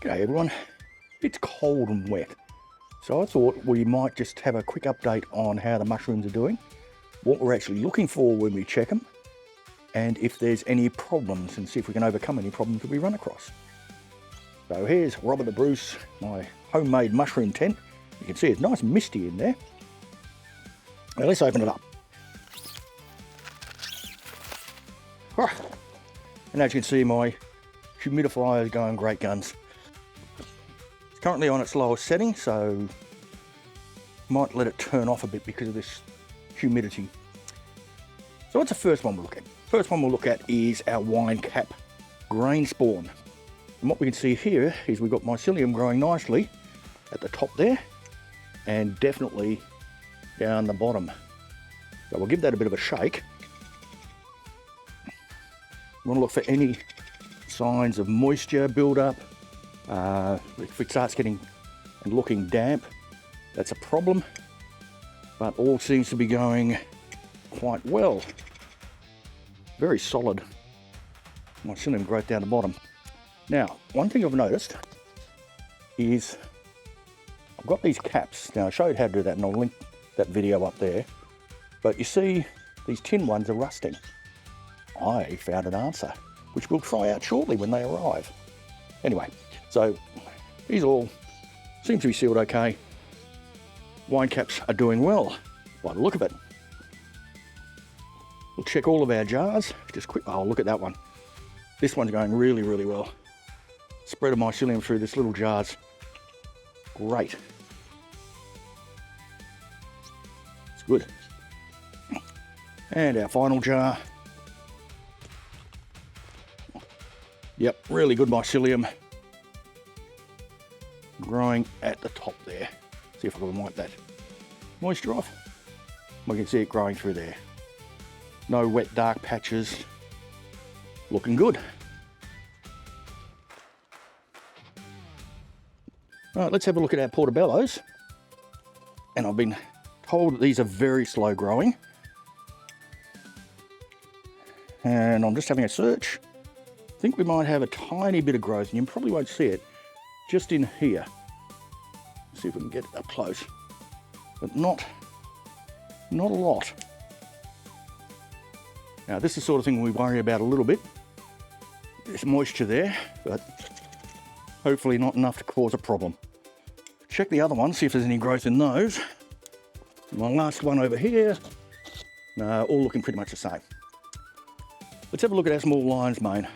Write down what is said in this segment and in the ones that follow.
G'day everyone, it's cold and wet, so I thought we might just have a quick update on how the mushrooms are doing, what we're actually looking for when we check them, and if there's any problems, and see if we can overcome any problems that we run across. So here's Robert the Bruce, my homemade mushroom tent. You can see it's nice and misty in there. Now let's open it up. And as you can see, my humidifier is going great guns. It's currently on its lowest setting, so might let it turn off a bit because of this humidity. So what's the first one we'll look at? First one we'll look at is our wine cap grain spawn. And what we can see here is we've got mycelium growing nicely at the top there and definitely down the bottom. So we'll give that a bit of a shake. We want to look for any signs of moisture build-up. If it starts getting and looking damp, that's a problem, but all seems to be going quite well. Very solid mycelium growth down the bottom. Now, one thing I've noticed is I've got these caps. Now I showed how to do that and I'll link that video up there, but you see these tin ones are rusting. I found an answer, which we'll try out shortly when they arrive. Anyway, so these all seem to be sealed okay. Wine caps are doing well by the look of it. We'll check all of our jars. Just quick, oh, look at that one. This one's going really, really well. Spread of mycelium through this little jar's great. It's good. And our final jar. Yep, really good mycelium growing at the top there. See if I can wipe that moisture off. We can see it growing through there. No wet, dark patches. Looking good. All right, let's have a look at our portobellos. And I've been told that these are very slow growing. And I'm just having a search. I think we might have a tiny bit of growth, and you probably won't see it, just in here. Let's see if we can get it up close. But not a lot. Now this is the sort of thing we worry about a little bit. There's moisture there, but hopefully not enough to cause a problem. Check the other ones, see if there's any growth in those. My last one over here, all looking pretty much the same. Let's have a look at our small lion's mane,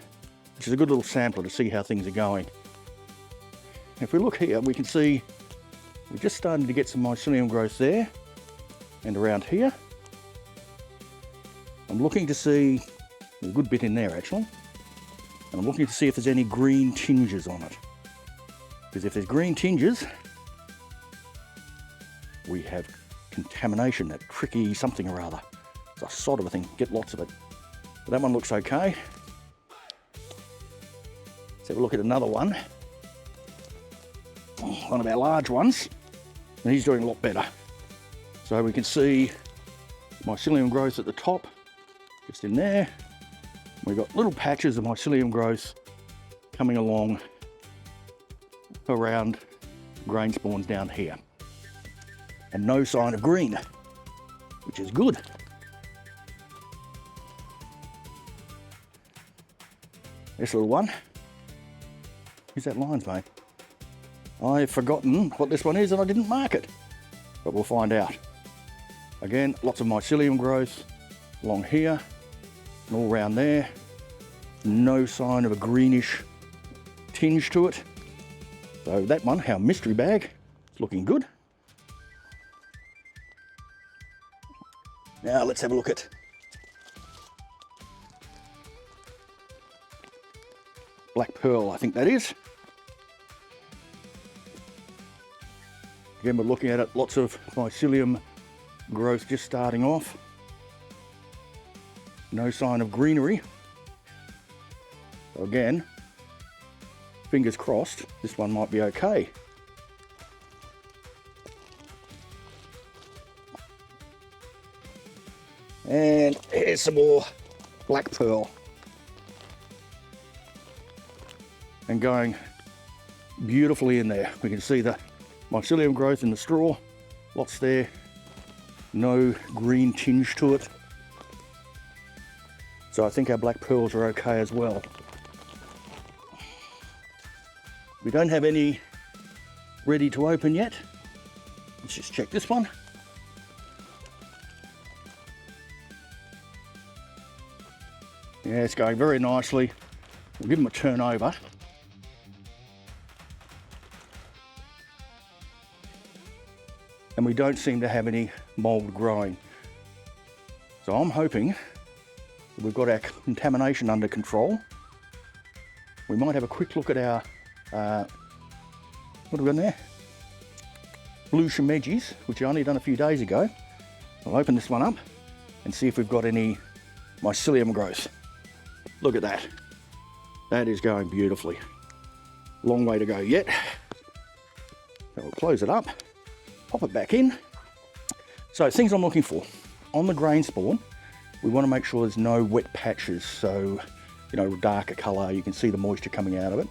which is a good little sampler to see how things are going. If we look here, we can see we're just starting to get some mycelium growth there and around here. I'm looking to see a good bit in there actually, and I'm looking to see if there's any green tinges on it. Because if there's green tinges, we have contamination, that tricky something or other. It's a sort of a thing, get lots of it. But that one looks okay. Let's have a look at another one. One of our large ones, and he's doing a lot better. So we can see mycelium growth at the top, just in there. We've got little patches of mycelium growth coming along around grain spawns down here. And no sign of green, which is good. This little one, is that lion's mane? I've forgotten what this one is and I didn't mark it, but we'll find out. Again, lots of mycelium growth along here and all around there. No sign of a greenish tinge to it. So that one, our mystery bag, is looking good. Now let's have a look at Black Pearl, I think that is. Again, we're looking at it, lots of mycelium growth just starting off. No sign of greenery. So again, fingers crossed, this one might be okay. And here's some more Black Pearl. And going beautifully in there. We can see the mycelium growth in the straw, lots there, no green tinge to it. So I think our black pearls are okay as well. We don't have any ready to open yet. Let's just check this one. Yeah, it's going very nicely. We'll give them a turn over. And we don't seem to have any mould growing. So I'm hoping we've got our contamination under control. We might have a quick look at our, what have we got in there? Blue shimeges, which I only done a few days ago. I'll open this one up and see if we've got any mycelium growth. Look at that. That is going beautifully. Long way to go yet. So we'll close it up, pop it back in. So things I'm looking for. On the grain spawn, we want to make sure there's no wet patches. So, you know, darker colour, you can see the moisture coming out of it.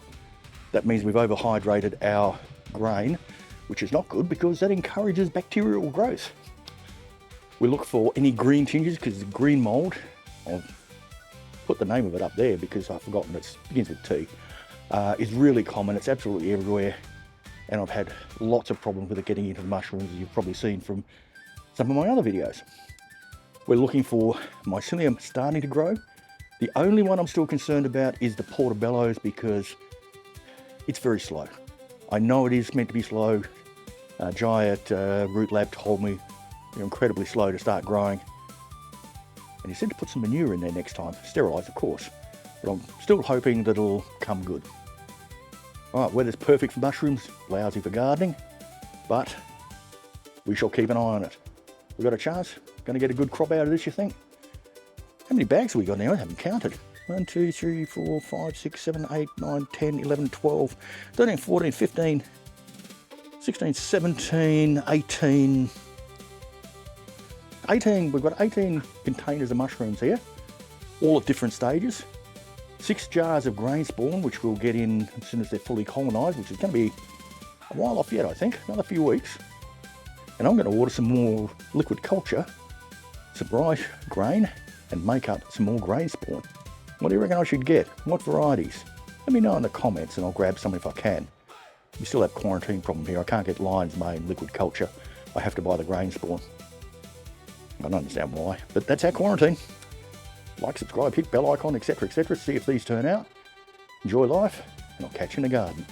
That means we've overhydrated our grain, which is not good because that encourages bacterial growth. We look for any green tinges because the green mould, I'll put the name of it up there because I've forgotten, it begins with T, is really common. It's absolutely everywhere. And I've had lots of problems with it getting into the mushrooms, as you've probably seen from some of my other videos. We're looking for mycelium starting to grow. The only one I'm still concerned about is the portobellos because it's very slow. I know it is meant to be slow. Jai at Root Lab told me they're incredibly slow to start growing. And he said to put some manure in there next time. Sterilise, of course. But I'm still hoping that it'll come good. All right, weather's perfect for mushrooms, lousy for gardening, but we shall keep an eye on it. We've got a chance. Going to get a good crop out of this, you think? How many bags have we got now? I haven't counted. 1, 2, 3, 4, 5, 6, 7, 8, 9, 10, 11, 12, 13, 14, 15, 16, 17, 18. 18, we've got 18 containers of mushrooms here, all at different stages. 6 jars of grain spawn, which we'll get in as soon as they're fully colonised, which is going to be a while off yet, I think, another few weeks. And I'm going to order some more liquid culture, some bright grain, and make up some more grain spawn. What do you reckon I should get? What varieties? Let me know in the comments and I'll grab some if I can. We still have quarantine problem here. I can't get lion's mane liquid culture. I have to buy the grain spawn. I don't understand why, but that's our quarantine. Like, subscribe, hit bell icon, etc., etc. See if these turn out. Enjoy life, and I'll catch you in the garden.